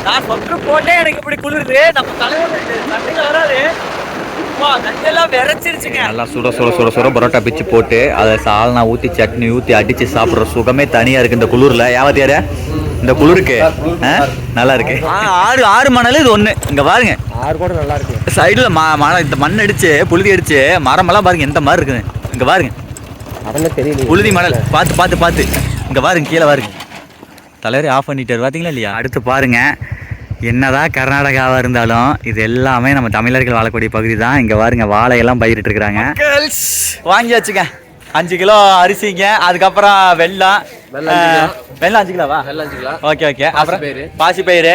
நான் சொட்டு போட்டே எனக்கு இப்படி குளிருது. நம்ம தலைவர் சண்டையில வராது. நல்லா சுட சுட சுட சுட பரோட்டா பிச்சு போட்டு அதை சால்னா ஊற்றி சட்னி ஊற்றி அடித்து சாப்பிட்ற சுகமே தனியாக இருக்குது இந்த குளிரில். ஏமாத்தியாரு இந்த குளிருக்கு நல்லா இருக்கு. ஆறு ஆறு மணல் இது ஒன்று இங்கே பாருங்க. ஆறு கூட நல்லா இருக்கு. சைடில் இந்த மண் அடிச்சு புழுதி அடிச்சு மரமெல்லாம் பாருங்க எந்த மாதிரி இருக்குது. இங்கே பாருங்க அதெல்லாம் தெரியல. புழுதி மணல் பார்த்து பார்த்து பார்த்து இங்கே பாருங்க கீழே பாருங்க. தலைவரே ஆஃப் பண்ணிட்டார் பார்த்தீங்களா இல்லையா? அடுத்து பாருங்க, என்னதான் கர்நாடகாவாக இருந்தாலும் இது எல்லாமே நம்ம தமிழர்கள் வாழக்கூடிய பகுதி தான். இங்கே பாருங்க வாழையெல்லாம் பயிரிட்டு இருக்கிறாங்க. வாங்கியாச்சுங்க 5 கிலோ அரிசிங்க, அதுக்கப்புறம் வெல்லம் 5 கிலோவா? Okay okay. அப்புறம் பாசிப்பயிறு,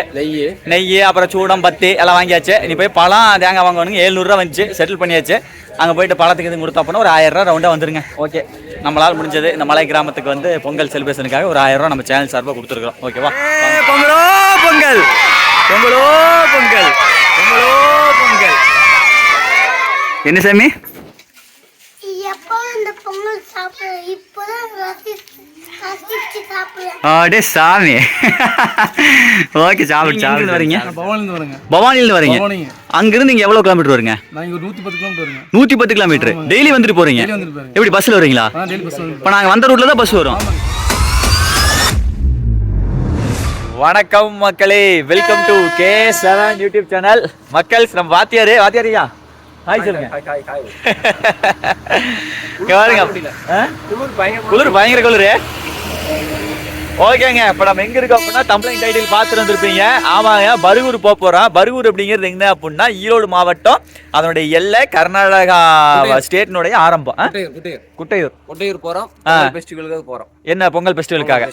நெய், அப்புறம் சூடம், பத்தி எல்லாம் வாங்கியாச்சு. நீ போய் பழம் தேங்காய் வாங்கணுங்க. 700 ரூபா வந்துச்சு, செட்டில் பண்ணியாச்சு. அங்கே போயிட்டு பழத்துக்கு இது கொடுத்தா போனால் ஒரு 1000 ரூபா ரவுண்டாக வந்துருங்க. ஓகே, நம்மளால் முடிஞ்சது இந்த மலை கிராமத்துக்கு வந்து பொங்கல் செலிப்ரேஷனுக்காக ஒரு 1000 ரூபா நம்ம சேனல் சார்பாக கொடுத்துருக்கோம். ஓகேவா? பொங்கலோ பொங்கல், பொங்கலோ பொங்கல், பொங்கலோ பொங்கல். என்ன சாமி அடே சாமி? ஓகே, சாப்பிட்டு சாப்பிட்டு வரீங்க. பவானிலிருந்து வரீங்க. அங்கிருந்து இங்க எவ்வளவு கிலோமீட்டர் வருங்க? 110 கிலோமீட்டர். டெய்லி வந்துட்டு போறீங்க? எப்படி பஸ்ல வரீங்களா? இப்போ நாங்கள் வந்த ரூட்ல தான் பஸ் வரும். வணக்கம் மக்களே, welcome to K7 YouTube channel. மக்கள் நம்ம வாத்தியாரியா ஹாய் சொல்லுங்க. குளிர் பயங்கர குளிர். ஓகேங்க, இப்போ நம்ம எங்கே இருக்கோம் அப்படின்னா தமிழ் டைட்டில் பார்த்துட்டு வந்துருப்பீங்க. ஆமாங்க, பருகூர் போக போகிறோம். பருகூர் அப்படிங்கிறது எங்கே அப்படின்னா ஈரோடு மாவட்டம், அதனுடைய எல்லை கர்நாடகா ஸ்டேட்னுடைய ஆரம்பம். குட்டையூர் போகிறோம். ஃபெஸ்டிவலுக்காக போகிறோம். என்ன பொங்கல் ஃபெஸ்டிவலுக்காக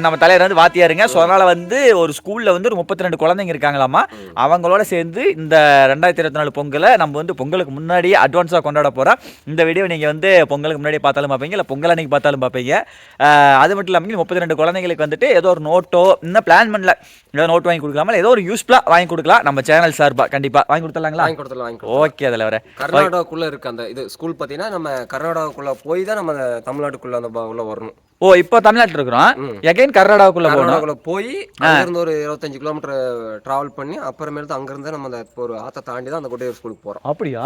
நம்ம தலைவர் வந்து வாத்தியாருங்க. ஸோ அதனால் வந்து ஒரு ஸ்கூலில் வந்து ஒரு 32 குழந்தைங்க இருக்காங்களாமா. அவங்களோட சேர்ந்து இந்த 2024 பொங்கலை நம்ம வந்து பொங்கலுக்கு முன்னாடியே அட்வான்ஸாக கொண்டாட போகிறோம். இந்த வீடியோ நீங்கள் வந்து பொங்கலுக்கு முன்னாடியே பார்த்தாலும் பார்ப்பீங்க, இல்லை பொங்கல் அன்னைக்கு பார்த்தாலும் பார்ப்பீங்க. அது மட்டும் இல்லாமல் 32 குழந்தைங்களுக்கு வந்துட்டு ஏதோ ஒரு நோட்டோ இன்னும் பிளான் பண்ணல, ஏதோ நோட் வாங்கி கொடுக்கலாமா, ஏதோ ஒரு யூஸ்ஃபுல்லாக வாங்கி கொடுக்கலாம். நம்ம சேனல் சார்பாக கண்டிப்பாக வாங்கி கொடுத்துடலாங்களா? ஓகே. அதில் வர கர்நாடகாக்குள்ளே இருக்க அந்த இது ஸ்கூல் பார்த்தீங்கன்னா நம்ம கர்நாடகாக்குள்ளே போய் தான் நம்ம தமிழ்நாட்டுக்குள்ளே அந்த உள்ள வரணும். ஓ, இப்போ தமிழ்நாட்டில் இருக்கிறோம். எகைன் கர்நாடகாக்குள்ள போய் அங்கிருந்து ஒரு 25 கிலோமீட்டர் டிராவல் பண்ணி அப்புறமேல தான் அங்கிருந்து நம்ம அந்த ஒரு ஆத்த தாண்டி தான் அந்த குட்டையூர் ஸ்கூலுக்கு போறோம். அப்படியா?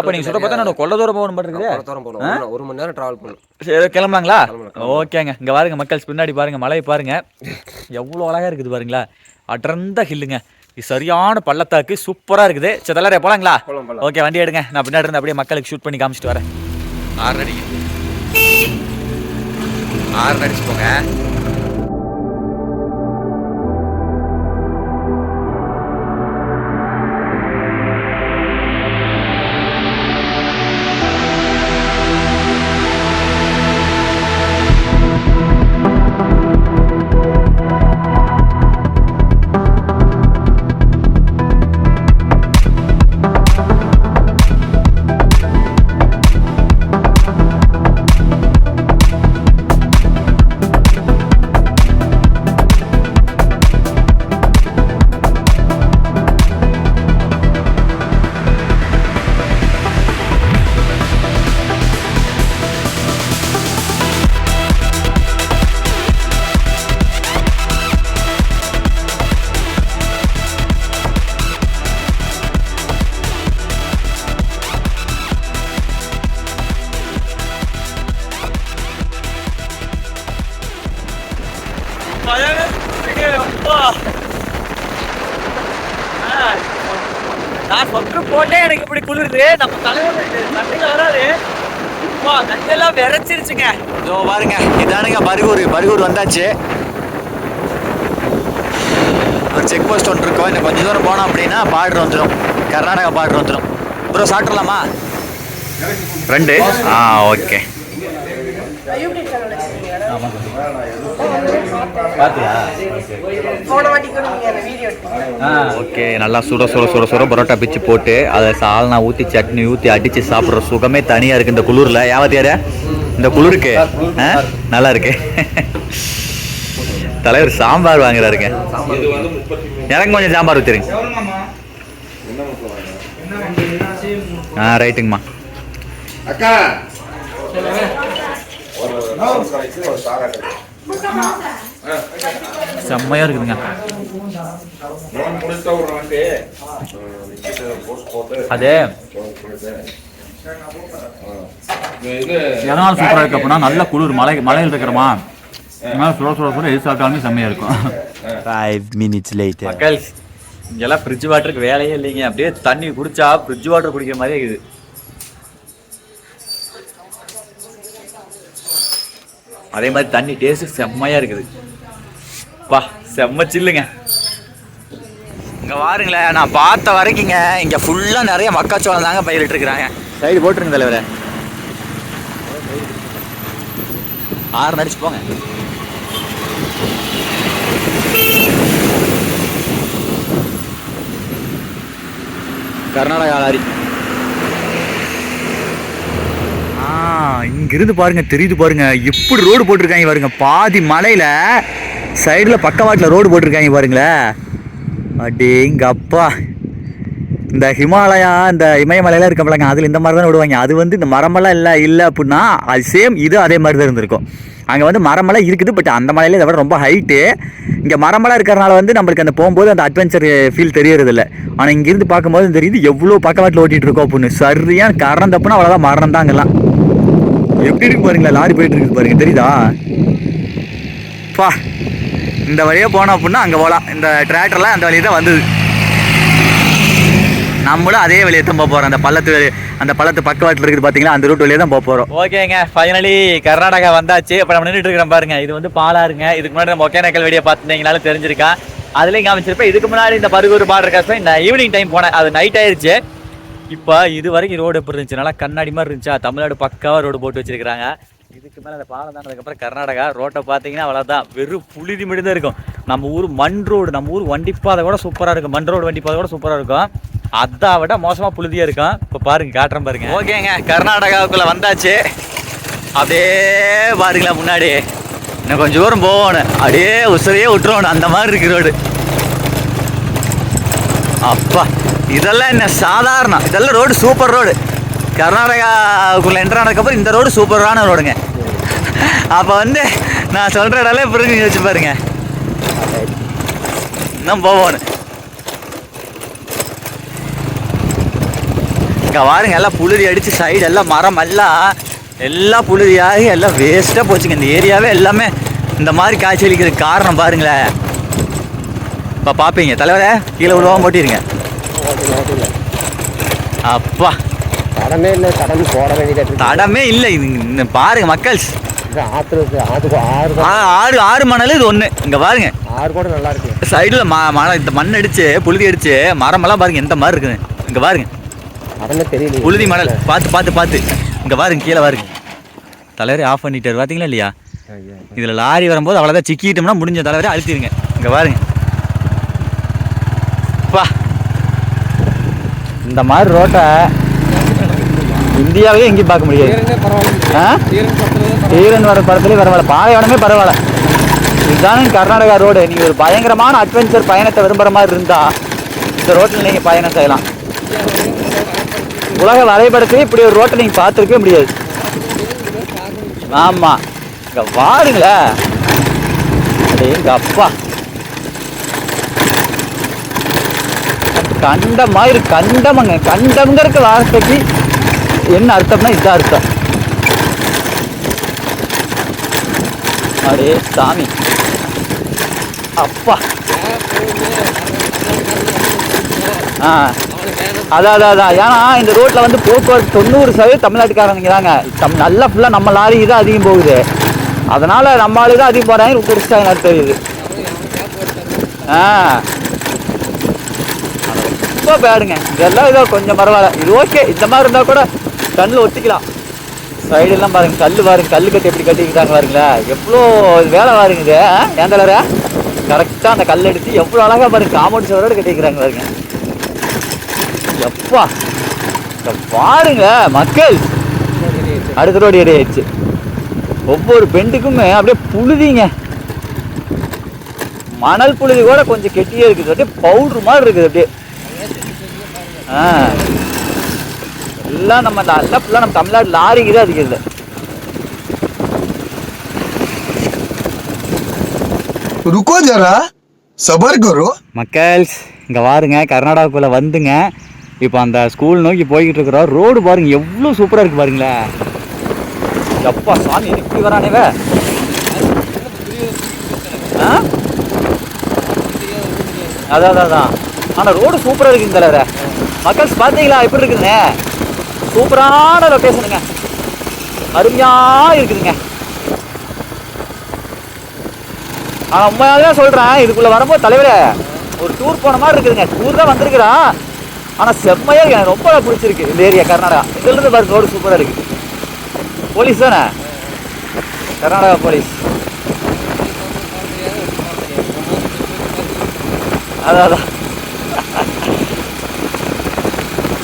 அப்ப நீங்க சொல்ற பார்த்தா நான் கொல்ல தூரம் போகணும் பண்றீங்க. கொல்ல தூரம் போகணும், 1 மணி நேரம் டிராவல் பண்ணணும். சரி, கிளம்பலாங்களா? ஓகேங்க. இங்க பாருங்க மக்கள், பின்னாடி பாருங்க மலையை பாருங்க, எவ்வளவு அழகா இருக்குது பாருங்களா. அடர்ந்த ஹில்லுங்க, சரியான பள்ளத்தாக்கு, சூப்பரா இருக்குது. சரி எல்லாரும் போலாங்களா? ஓகே, வண்டி எடுங்க. நான் பின்னாடி இருந்து அப்படியே மக்களுக்கு ஷூட் பண்ணி காமிச்சிட்டு வரேன். 6 அடிச்சு போங்க. நான் சொட்டு போட்டே எனக்கு இப்படி குளிருது. நம்ம தலைவர் சண்டையில வராது. நஞ்செல்லாம் விரைச்சிருச்சுங்க. இதோ பாருங்க, இதானுங்க பருகூர் வந்தாச்சு. ஒரு செக் போஸ்ட் ஒன்று இருக்கும். இன்னும் கொஞ்சம் தூரம் போனோம் அப்படின்னா பார்டர் வந்துடும், கர்நாடகா பார்டர் வந்துடும். ப்ரோ சாப்பிட்றலாமா? 2. ஓகே. ஓகே, நல்லா சுட சுட சுட சுட பரோட்டா பிச்சு போட்டு அதை சால்னா ஊற்றி சட்னி ஊற்றி அடித்து சாப்பிட்ற சுகமே தனியாக இருக்குது இந்த குளிரில். ஏமாத்தியாரு இந்த குளிருக்கு நல்லா இருக்கு. தலைவர் சாம்பார் வாங்குறாருங்க. எனக்கு கொஞ்சம் சாம்பார் ஊற்றிருங்க. ரைட்டுங்கம்மா. செம்மையா இருக்குதுங்க. அது எதனால சூப்பராக இருக்கு அப்படின்னா நல்ல குளிர், மலையில் இருக்கிறோமா, சுட எது சாப்பிட்டாலுமே செம்மையா இருக்கும். 5 minutes later. மக்கள் இங்கெல்லாம் ஃப்ரிட்ஜ் வாட்டருக்கு வேலையே இல்லைங்க. அப்படியே தண்ணி குடிச்சா ஃப்ரிட்ஜ் வாட்டர் குடிக்கிற மாதிரியே இருக்குது. அதே மாதிரி தண்ணி டேஸ்ட் செம்மையா இருக்குது. பா செம்ம சில்லுங்க. இங்க பாருங்களேன், நான் பார்த்த வரைக்குங்க இங்க ஃபுல்லா நிறைய மக்காச்சோளம் தாங்க பயிரிட்டு இருக்கிறாங்க. சைடு போட்டுருங்க தலைவர, ஆறு நடிச்சு போங்க. கர்நாடகா லாரி. இங்கிருந்து பாருங்க, தெரியுது பாருங்க எப்படி ரோடு போட்டிருக்காங்க பாருங்க. பாதி மலையில சைடுல பக்கவாட்டில் ரோடு போட்டிருக்காங்க பாருங்களேன். அடேங்க அப்பா, இந்த ஹிமாலயா, இந்த இமயமலையெல்லாம் இருக்கப்பலங்க, அதில் இந்த மாதிரி தான் விடுவாங்க. அது வந்து இந்த மரமெல்லாம் இல்லை அப்படின்னா அது சேம் இது அதே மாதிரி தான் இருந்திருக்கும். அங்கே வந்து மரமெல்லாம் இருக்குது, பட் அந்த மலையில இதை விட ரொம்ப ஹைட்டு. இங்கே மரமெல்லாம் இருக்கிறனால வந்து நம்மளுக்கு அந்த போகும்போது அந்த அட்வென்ச்சர் ஃபீல் தெரியறது இல்லை. ஆனால் இங்கேருந்து பார்க்கும்போது தெரியுது எவ்வளோ பக்கவாட்டில் ஓட்டிகிட்டு இருக்கோம் அப்படின்னு. சரியான கரணம் தப்புனா அவ்வளோதான் மரம் தாங்கலாம். எப்படி இருக்கு பாருங்களா, லாரி போயிட்டு இருக்குது பாருங்க, தெரியுதா? பா இந்த வழியாக போனோம் அப்படின்னா அங்கே போகலாம். இந்த டிராக்டர்லாம் அந்த வழியை தான் வந்தது. நம்மளும் அதே வழியை தான் போக போகிறோம். அந்த பள்ளத்து பக்கவாட்டில் இருக்குது பார்த்தீங்களா, அந்த ரூட் வழியாக தான் போக போகிறோம். ஓகேங்க, ஃபைனலி கர்நாடகா வந்தாச்சு. இப்போ நம்ம நின்றுட்டு இருக்கிறோம் பாருங்க. இது வந்து பாலாறுங்க. இதுக்கு முன்னாடி நம்ம ஒகேனக்கல் வீடியோ பார்த்துருந்தீங்கனாலும் தெரிஞ்சிருக்கா, அதுலேயும் காமிச்சிருப்பேன். இதுக்கு முன்னாடி இந்த பருகூர் பார்டர் காசு இந்த ஈவினிங் டைம் போனேன், அது நைட் ஆயிடுச்சு. இப்போ இது வரைக்கும் ரோடு எப்படி இருந்துச்சு, நல்லா கண்ணாடி மாதிரி இருந்துச்சா. தமிழ்நாடு பக்காவாக ரோடு போட்டு வச்சிருக்கிறாங்க. இதுக்கு மேலே அந்த பாலம் தானதுக்கப்புறம் கர்நாடகா ரோட்டை பார்த்தீங்கன்னா அவ்வளோதான், வெறும் புழுதி மட்டும் தான் இருக்கும். நம்ம ஊர் மண் ரோடு, நம்ம ஊர் வண்டிப்பாதை கூட சூப்பராக இருக்கும், மண் ரோடு வண்டிப்பாதை கூட சூப்பராக இருக்கும். அதை விட மோசமாக புழுதியாக இருக்கும். இப்போ பாருங்க, காட்டுறேன் பாருங்க. ஓகேங்க, கர்நாடகாவுக்குள்ளே வந்தாச்சு. அப்படியே பாருங்களா, முன்னாடி இன்னும் கொஞ்சம் தூரம் போகணும், அப்படியே உசுரையே விட்டுருவோம், அந்த மாதிரி இருக்கு ரோடு. அப்பா இதெல்லாம் என்ன சாதாரணம், இதெல்லாம் ரோடு சூப்பர் ரோடு. கர்நாடகாவுக்குள்ளே என்ட்ரு ஆனதுக்கப்புறம் இந்த ரோடு சூப்பரான ரோடுங்க. அப்போ வந்து நான் சொல்கிற இடம்லாம் புரிஞ்சு வச்சு பாருங்க. இன்னும் போகணும். இங்கே பாருங்க, எல்லாம் புழுதி அடித்து சைடு எல்லாம் மரம் எல்லாம் புழுதியாகி எல்லாம் வேஸ்ட்டாக போச்சுங்க. இந்த ஏரியாவே எல்லாமே இந்த மாதிரி காய்ச்சலிக்கிறதுக்கு காரணம் பாருங்களேன். இப்போ பார்ப்பீங்க தலைவரை, கீழே விழுவாம போட்டிருங்க. அப்பா தடமே இல்லை, தடம் போட வேண்டியது தடமே இல்லை. இது பாருங்க மக்கள், ஆறு மணல் இது ஒன்று. இங்கே பாருங்க, ஆறு கூட நல்லா இருக்கு. சைடில் இந்த மண் அடிச்சு புழுதி அடிச்சு மரமெல்லாம் பாருங்க எந்த மாதிரி இருக்குங்க. இங்கே பாருங்க, அதெல்லாம் தெரியல, புழுதி மணல். பார்த்து இங்கே பாருங்க, கீழே பாருங்க. தலைவரே ஆஃப் பண்ணிட்டார் பார்த்தீங்களா இல்லையா? இதில் லாரி வரும்போது அவ்வளோதான், சிக்கிட்டோம்னா முடிஞ்ச தலைவரே அழுத்திடுங்க. இங்கே பாருங்க, பா இந்த மாதிரி ரோட்டை இந்தியாவே எங்கேயும் பார்க்க முடியாது. தீரன் வர படத்துலேயே பரவாயில்ல, பாலைவனமே பரவாயில்ல. இதுதானே கர்நாடகா ரோடு. நீங்கள் ஒரு பயங்கரமான அட்வென்ச்சர் பயணத்தை விரும்புகிற மாதிரி இருந்தால் இந்த ரோட்டில் நீங்கள் பயணம் செய்யலாம். உலக வரைபடத்திலே இப்படி ஒரு ரோட்டை நீங்கள் பார்த்துருக்கவே முடியாது. ஆமாம், இங்கே பாருங்களேன், அடே எங்கள் அப்பா, கண்டமங்க. கண்டம்ங்கிறதுக்கு வார்த்தைக்கு என்ன அர்த்தம்னா இதுதான் அர்த்தம். அடே சாமி, அப்பா. அதான் ஏன்னா இந்த ரோட்ல வந்து போக்குவரத்து 90% தமிழ்நாட்டுக்காரங்க தாங்க. நல்லா ஃபுல்லா நம்ம லாரி தான் அதிகம் போகுது, அதனால நம்ம ஆளு தான் அதிகம் போறாங்க. குடிச்சிட்டாங்க தெரியுது. ரொம்ப பேடுங்க. இதெல்லாம் இதோ கொஞ்சம் பரவாயில்ல, இது ஓகே. இந்த மாதிரி இருந்தால் கூட கண்ணில் ஒட்டிக்கலாம். சைடெல்லாம் பாருங்க, கல் கட்டி எப்படி கட்டிக்கிட்டாங்க பாருங்களேன். எவ்வளோ வேலை பாருங்க இது. ஏன் தலைவர கரெக்டாக அந்த கல் எடுத்து எவ்வளோ அழகாக பாருங்க, காம்பவுண்ட் சுவரோடு கட்டிக்கிறாங்க பாருங்க. எப்பா பாருங்க மக்கள், அடுத்த ரோடு ஏறி ஆயிடுச்சு. ஒவ்வொரு பெண்டுக்குமே அப்படியே புழுதிங்க, மணல் புழுதி கூட கொஞ்சம் கெட்டியே இருக்குது, அப்படியே பவுடர் மாதிரி இருக்குது அப்படியே. எல்லாம் நம்ம ஃபுல்லாக நம்ம தமிழ்நாடு லாரிக்கு தான் அதிகம் இல்லை. रुको जरा सबर करो மக்கள்ஸ் இங்கே வாருங்க கர்நாடகாக்குள்ளே வந்துங்க இப்போ அந்த ஸ்கூல் நோக்கி போய்கிட்டு இருக்கிறோம். ரோடு பாருங்க எவ்வளோ சூப்பராக இருக்குது பாருங்களேன். எப்பா சாமி இப்படி வரானேவே. ஆ அதான் ஆனால் ரோடு சூப்பராக இருக்குங்க தலைவர. மக்கள்ஸ் பார்த்தீங்களா எப்படி இருக்குதுங்க? சூப்பரான லொக்கேஷனுங்க, அருமையாக இருக்குதுங்க. ஆனால் உண்மையாக சொல்கிறேன், இதுக்குள்ளே வரும்போது தலைவரே ஒரு டூர் போன மாதிரி இருக்குதுங்க. டூர் தான் வந்திருக்கிறோம், ஆனால் செம்மையாக எனக்கு ரொம்ப பிடிச்சிருக்கு இந்த ஏரியா கர்நாடகா. இதுலேருந்து பாருங்க ரோடு சூப்பராக இருக்குது. போலீஸ் தானே, கர்நாடகா போலீஸ். அதான்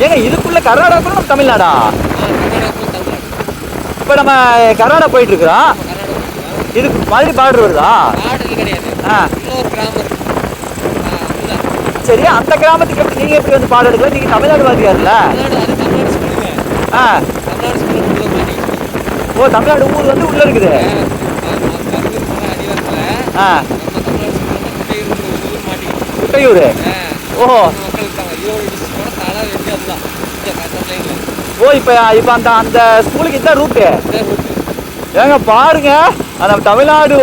ஏங்க இதுக்குள்ள கர்நாடகாக்குள்ள நம்ம தமிழ்நாடா? இப்போ நம்ம கர்நாடகா போயிட்டு இருக்கிறோம், இதுக்கு மாதிரி பார்டர் வருதா? சரி, அந்த கிராமத்துக்கு எப்படி நீங்க எப்படி வந்து பாடம் எடுக்கல? நீங்க தமிழ்நாடு வாதியார்ல? ஓ, தமிழ்நாடு ஊர் வந்து உள்ள இருக்குது. குட்டையூர். ஓ ஓ, இப்போ அந்த அந்த ஸ்கூலுக்கு இந்த ரூட்டு ஏங்க பாருங்க. அந்த தமிழ்நாடு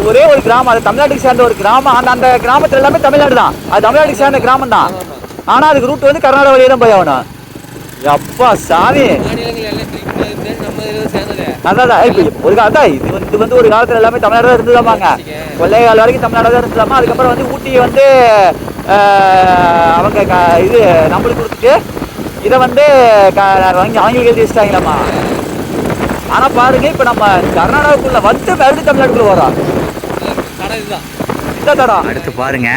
ஒரே ஒரு கிராமம், அது தமிழ்நாட்டுக்கு சேர்ந்த ஒரு கிராமம். அந்த கிராமத்துல எல்லாமே தமிழ்நாடு தான், அது தமிழ்நாட்டுக்கு சேர்ந்த கிராமம் தான். ஆனா அதுக்கு ரூட் வந்து கர்நாடகா வழியே தான் போய் ஆகணும். அப்பா சாமி, அதான் அதான் இது வந்து ஒரு காலத்துல எல்லாமே தமிழ்நாடு தான் இருந்துதாமாங்க. கொள்ளை கால வரைக்கும் தமிழ்நாடு தான் இருந்துதாமா. அதுக்கப்புறம் வந்து ஊட்டியை வந்து அவங்க இது நம்மளுக்கு கொடுத்துட்டு இதை வந்து ஆங்கிலம் எழுதி வச்சுட்டாங்களாமா. ஆனா பாருங்க, இப்ப நம்ம கர்நாடகாக்குள்ள வந்து மறுபடியும் தமிழ்நாட்டுக்குள்ள வரோம். இந்த தடம் அடுத்து பாருங்க,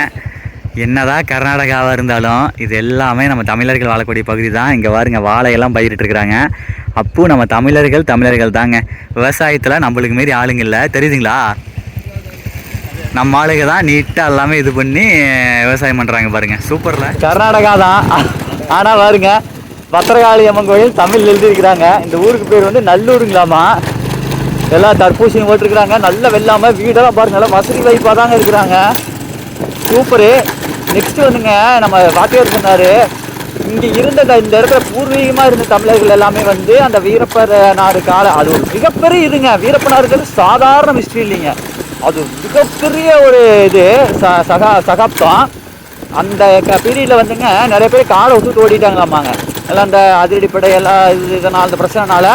என்னதான் கர்நாடகாவாக இருந்தாலும் இது எல்லாமே நம்ம தமிழர்கள் வாழக்கூடிய பகுதி தான். இங்கே பாருங்க வாழையெல்லாம் பயிரிட்டு இருக்கிறாங்க. அப்போ நம்ம தமிழர்கள் தாங்க. விவசாயத்தில் நம்மளுக்கு மாரி ஆளுங்க இல்லை, தெரியுதுங்களா? நம்ம ஆளுங்க தான் நீட்டாக எல்லாமே இது பண்ணி விவசாயம் பண்ணுறாங்க பாருங்க. சூப்பர்ல கர்நாடகா தான். ஆனால் பாருங்க, பத்திரகாளி அம்மன் கோயில் தமிழ் எழுதியிருக்கிறாங்க. இந்த ஊருக்கு பேர் வந்து நல்லூருங்களாமா. எல்லாம் தர்பூசணி போட்டிருக்கிறாங்க. நல்ல வெள்ளாமல் வீடெல்லாம் பாருங்க, நல்லா வசதி வாய்ப்பாக தாங்க இருக்கிறாங்க. சூப்பரு. நெக்ஸ்ட்டு வந்துங்க, நம்ம வாத்தியார் சொன்னார், இங்கே இருந்த இந்த இடத்துல பூர்வீகமாக இருந்த தமிழர்கள் எல்லாமே வந்து அந்த வீரப்பர் நாடு கால அது ஒரு மிகப்பெரிய இதுங்க. வீரப்ப நாடுங்கிறது சாதாரண மிஸ்ட்ரி இல்லைங்க, அது மிகப்பெரிய ஒரு இது சகாப்தம். அந்த பீரியடில் வந்துங்க நிறைய பேர் காலை விட்டுட்டு ஓடிட்டாங்களாமாங்க. எல்லாம் அந்த அதிரடிப்படை எல்லாம் இதனால் அந்த பிரச்சனைனால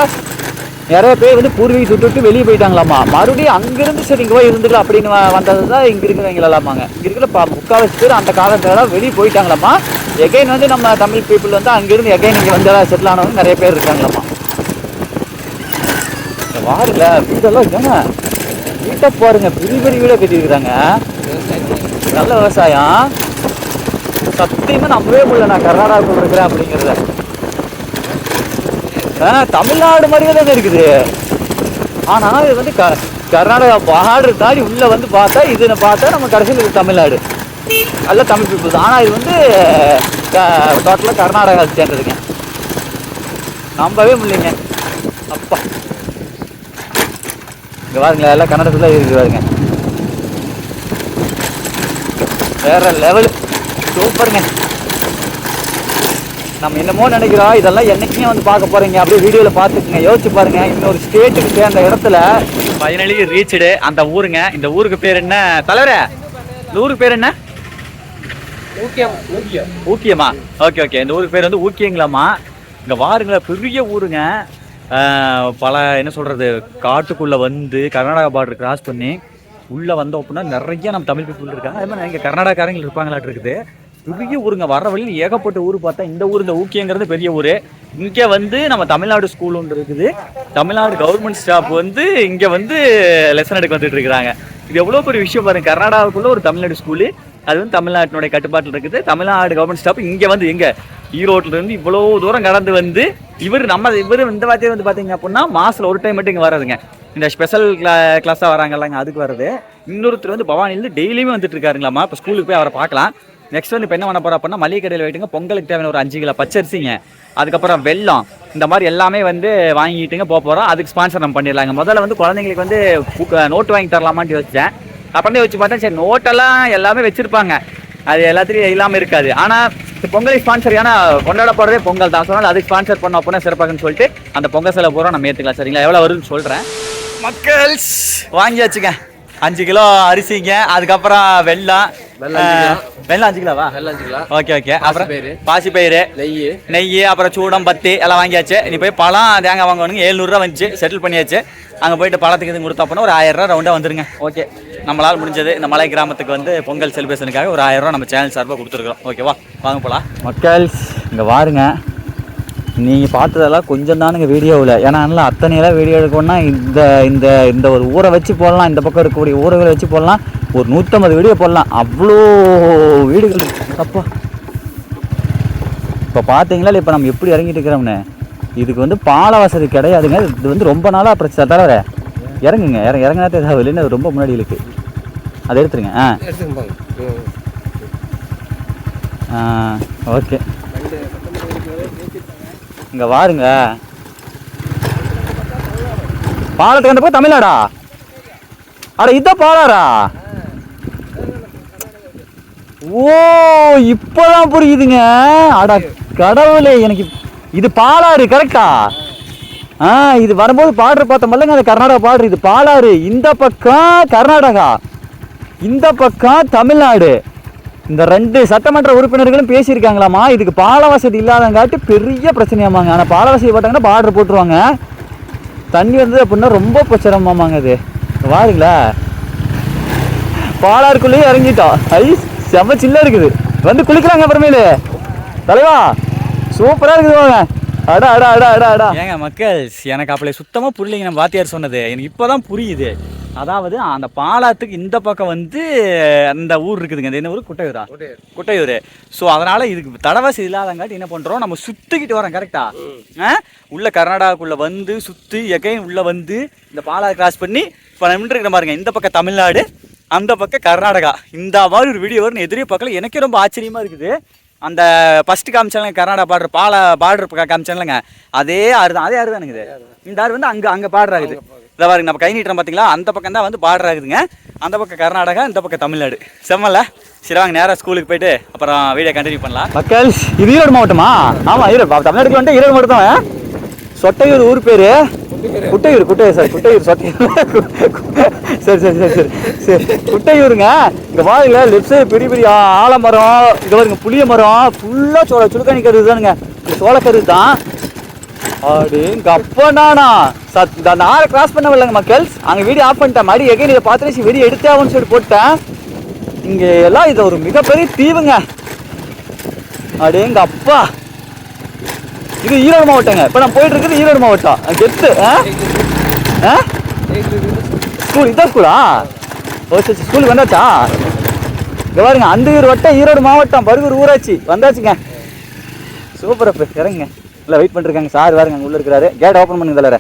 நிறைய பேர் வந்து பூர்வீக விட்டு வெளியே போயிட்டாங்களாமா. மறுபடியும் அங்கிருந்து சரி இங்கே போய் இருந்துக்கலாம் அப்படின்னு வந்தது தான் இங்கே இருக்கிறவங்களாமாங்க. இங்கே இருக்கிற முக்கால்வாசி பேர் அந்த காலத்துல வெளியே போயிட்டாங்களாமா. எகைன் வந்து நம்ம தமிழ் பீப்புள் வந்து அங்கிருந்து எகைன் இங்கே வந்து செட்டில் ஆனவங்க நிறைய பேர் இருக்காங்களாமா. வாருல வீடெல்லாம் ஏங்க, வீட்டை பாருங்க, பெரிய பெரிய வீடை கட்டியிருக்கிறாங்க. நல்ல விவசாயம். சத்தியமாக நம்பவே முடியல நான் கர்நாடகாவுக்குள்ள இருக்கிறேன் அப்படிங்கிறத. தமிழ்நாடு மாதிரியே தானே இருக்குது. ஆனால் இது வந்து கர்நாடகா பார்டர் தாண்டி உள்ளே வந்து பார்த்தா இதுன்னு பார்த்தா நம்ம கடைசியில் இது தமிழ்நாடு, நல்ல தமிழ் பீப்புள் தான். ஆனால் இது வந்து டோட்டலாக கர்நாடகா சேர்ந்ததுங்க. நம்பவே முடியலைங்க. அப்பா இங்கே பாருங்களேன், எல்லாம் கன்னடத்தில் இருக்குது பாருங்க. வேற லெவலு, சூப்பருங்க. நம்ம என்னமோ நினைக்கிறோம், இதெல்லாம் என்னைக்குமே வந்து பார்க்க போகிறீங்க. அப்படியே வீடியோவில் பார்த்துக்குங்க, யோசிச்சு பாருங்க. இன்னொரு ஸ்டேட்டுக்கு சேர்ந்த இடத்துல ஃபைனலி ரீச்டு அந்த ஊருங்க. இந்த ஊருக்கு பேர் என்ன தலைவரே? இந்த ஊருக்கு பேர் என்ன? ஊக்கியமா? ஓகே. இந்த ஊருக்கு பேர் வந்து ஊக்கியங்களாமா. இங்கே வாருங்களேன், பெரிய ஊருங்க. பல என்ன சொல்கிறது, காட்டுக்குள்ளே வந்து கர்நாடகா பார்டர் கிராஸ் பண்ணி உள்ளே வந்தோம் அப்படின்னா நிறைய நம்ம தமிழ் பீப்புள் இருக்காங்க. அதே மாதிரி இங்கே கர்நாடகாரங்க இருப்பாங்களாட்டு இருக்குது. பெரிய ஊருங்க. வர வழியில் ஏகப்பட்ட ஊர் பார்த்தா இந்த ஊர், இந்த ஊக்கியங்கிறது பெரிய ஊர். இங்கே வந்து நம்ம தமிழ்நாடு ஸ்கூல் ஒன்று இருக்குது. தமிழ்நாடு கவர்மெண்ட் ஸ்டாஃப் வந்து இங்கே வந்து லெசன் எடுக்க வந்துட்டு இருக்கிறாங்க. இது எவ்வளோ பெரிய விஷயம் பாருங்க. கர்நாடகாவுக்குள்ள ஒரு தமிழ்நாடு ஸ்கூலு, அது வந்து தமிழ்நாட்டினுடைய கட்டுப்பாட்டில் இருக்குது. தமிழ்நாடு கவர்மெண்ட் ஸ்டாஃப் இங்கே வந்து எங்கே ஈரோட்டிலேருந்து இவ்வளோ தூரம் கடந்து வந்து இவர் இந்த வார்த்தையை வந்து பார்த்தீங்க அப்படின்னா மாதத்தில் ஒரு டைம் மட்டும் இங்கே வராதுங்க. இந்த ஸ்பெஷல் கிளாஸாக வராங்கல்லாங்க, அதுக்கு வருது. இன்னொருத்தர் வந்து பவானிலேருந்து டெய்லியுமே வந்துட்டு இருக்காருங்களாமா. இப்போ ஸ்கூலுக்கு போய் அவரை பார்க்கலாம். நெக்ஸ்ட் வந்து இப்போ என்ன பண்ண போகிறோம் அப்படின்னா, மளிகை கடையில் போயிட்டுங்க பொங்கலுக்கு தேவையான ஒரு 5 கிலோ பச்சரிசிங்க, அதுக்கப்புறம் வெல்லம், இந்த மாதிரி எல்லாமே வந்து வாங்கிட்டுங்க போக போகிறோம். அதுக்கு ஸ்பான்சர் நம்ம பண்ணிடலாங்க. முதல்ல வந்து குழந்தைங்களுக்கு வந்து நோட்டு வாங்கி தரலாமான்னு யோசித்தேன். அப்புறமே வச்சு பார்த்தா சரி நோட்டெல்லாம் எல்லாமே வச்சுருப்பாங்க, அது எல்லாத்துலேயும் இல்லாமல் இருக்காது. ஆனால் பொங்கலை ஸ்பான்சர் ஏன்னா கொண்டாடப்படுறதே பொங்கல் தான், சொன்னால் அதுக்கு ஸ்பான்சர் பண்ண அப்படின்னா சிறப்பாகன்னு சொல்லிட்டு அந்த பொங்கல் செலவு பூரா நம்ம ஏற்றுக்கலாம். சரிங்களா? எவ்வளோ வருதுன்னு சொல்கிறேன். மக்கள்ஸ் வாங்கியாச்சுங்க 5 கிலோ அரிசிங்க, அதுக்கப்புறம் வெல்லம் 5 கிலோவா? வெள்ளம் 5 கிலோ. Okay okay. அப்புறம் பாசிப்பயிறு, நெய், அப்புறம் சூடம், பத்தி எல்லாம் வாங்கியாச்சு. நீ போய் பழம் தேங்காய் வாங்கணுங்க. 700 ரூபா வந்துச்சு, செட்டில் பண்ணியாச்சு. அங்கே போயிட்டு பழத்துக்கு இது கொடுத்தா அப்படின்னா ஒரு 1000 ரூபா ரவுண்டாக வந்துருங்க. ஓகே, நம்மளால் முடிஞ்சது இந்த மலை கிராமத்துக்கு வந்து பொங்கல் செலிப்ரேஷனுக்காக ஒரு 1000 ரூபா நம்ம சேனல் சார்பாக கொடுத்துருக்குறோம். ஓகேவா? வாங்க போகலாம். மக்கள்ஸ் இங்கே பாருங்க, நீங்கள் பார்த்ததெல்லாம் கொஞ்சம் தானுங்க வீடியோவில். ஏன்னா அதனால் அத்தனையெல்லாம் வீடியோ எடுக்கணும்னா இந்த இந்த இந்த ஒரு ஊரை வச்சு போடலாம், இந்த பக்கம் இருக்கக்கூடிய ஊர்களை வச்சு போடலாம், ஒரு 150 வீடியோ போடலாம். அவ்வளோ வீடுகள் அப்பா. இப்போ பார்த்தீங்களா இப்போ நம்ம எப்படி இறங்கிட்டு இருக்கிறோம்னு. இதுக்கு வந்து பால வசதி கிடையாதுங்க. இது வந்து ரொம்ப நாளாக பிரச்சனை. தவிர இறங்குங்க, இறங்கினா தேவை இல்லைன்னு அது ரொம்ப முன்னாடி இருக்கு. அதை எடுத்துருங்க. ஓகே. இங்கே வாருங்க, பாலத்துக்கு அந்த பக்கம் தமிழ்நாடா? அட இதான் பாலாரா? ஓ இப்போதான் புரியுதுங்க. அட கடவுளே, எனக்கு இது பாலாறு கரெக்டா? இது வரும்போது பார்டர் பார்த்தோம் இல்லைங்க, அது கர்நாடகா பார்டர். இது பாலாறு, இந்த பக்கம் கர்நாடகா, இந்த பக்கம் தமிழ்நாடு. இந்த 2 சட்டமன்ற உறுப்பினர்களும் பேசியிருக்காங்களாமா, இதுக்கு பால வசதி இல்லாதங்காட்டி பெரிய பிரச்சனையாமாங்க. ஆனால் பால வசதி போட்டாங்கன்னா பார்டர் போட்டுருவாங்க. தண்ணி வந்தது அப்படின்னா ரொம்ப பிரச்சனைமாமாங்க. இது வாருங்களா, பாலாறுக்குள்ளேயே இறங்கிட்டோம். செம்ம சில்ல இருக்குது. வந்து குளிக்கிறாங்க அப்புறமேலு. தலைவா சூப்பராக இருக்குது வாங்க. அடா அடா அடா அடா அடா. ஏங்க மக்கள், எனக்கு அப்பளே சுத்தமாக புரியலைங்க நம்ம வாத்தியார் சொன்னது. எனக்கு இப்போ தான் புரியுது. அதாவது அந்த பாலாத்துக்கு இந்த பக்கம் வந்து அந்த ஊர் இருக்குதுங்க. இந்த என்ன ஊர்? குட்டையூரா? குட்டையூர். ஸோ அதனால் இதுக்கு தடவசி இல்லாதங்காட்டி என்ன பண்ணுறோம், நம்ம சுற்றிக்கிட்டு வரோம். கரெக்டா? உள்ள கர்நாடகாக்குள்ளே வந்து சுற்றி எகைன் உள்ளே வந்து இந்த பாலா கிராஸ் பண்ணி இப்போ நம்ம இருக்கிற பாருங்க. இந்த பக்கம் தமிழ்நாடு, அந்த பக்கம் கர்நாடகா. இந்த மாதிரி ஒரு வீடியோ வரும்னு எதிரே பார்க்கல. எனக்கே ரொம்ப ஆச்சரியமாக இருக்குது. அந்த ஃபஸ்ட்டு காமிச்சாலுங்க கர்நாடகா பார்டர், பார்டர் காமிச்சானுங்க, அதே ஆறு தான். அதே ஆறு தானுங்க. இந்த ஆறு வந்து அங்கே பார்டர் ஆகுது. இதை பாருங்க, நம்ம கை நீட்டுறோம் பார்த்தீங்களா, அந்த பக்கம் தான் வந்து பார்டர் ஆகுதுங்க. அந்த பக்கம் கர்நாடகா, இந்த பக்கம் தமிழ்நாடு. செம்மல்ல? சரி வாங்க நேராக ஸ்கூலுக்கு போயிட்டு அப்புறம் வீடியோ கண்டினியூ பண்ணலாம். மக்கள் இது ஈரோடு மாவட்டமா? ஆமாம், ஈரோடு தமிழ்நாட்டுக்கு வந்துட்டு ஈரோடு மாவட்டம் தான். சொட்டையூர் ஊர் பேர் குட்டையூர். சார் குட்டையூர், சொட்டையூர். சரி சரி சரி சரி சரி குட்டையூருங்க. இங்கே பாருங்க, லெஃப்ட் சைடு பெரிய பெரிய ஆலமரம், இங்கே பாருங்க புளிய மரம், ஃபுல்லாக சுடுகாணி கருது தானுங்க. இந்த சோளக்கருது தான். அப்படி இங்கே அப்பனானா அந்த ஆளை கிராஸ் பண்ணவில்லைங்க மக்கள். அங்கே வீடியோ ஆஃப் பண்ணிட்டேன். மாதிரி எகைன் இதை பார்த்துட்டு வீடியோ எடுத்தாவுன்னு சொல்லி போட்டேன். இங்கே எல்லாம் இது ஒரு மிகப்பெரிய தீவுங்க. அப்படியே எங்க அப்பா, இது ஈரோடு மாவட்டங்க. இப்போ நான் போயிட்டு இருக்குது ஈரோடு மாவட்டம். கெத்து ஸ்கூல். இதான் ஸ்கூலா? ஓ சரி, ஸ்கூலுக்கு வந்தாச்சா? இங்கே பாருங்க, அந்தியூர் வட்டம் ஈரோடு மாவட்டம், பருகூர் ஊராட்சி வந்தாச்சுங்க. சூப்பர். அப்போ இறங்குங்க. இல்லை வெயிட் பண்ணிருக்காங்க சார். பாருங்க அங்கே உள்ளே இருக்கிறாரு. கேட் ஓப்பன் பண்ணுங்க தலைவர.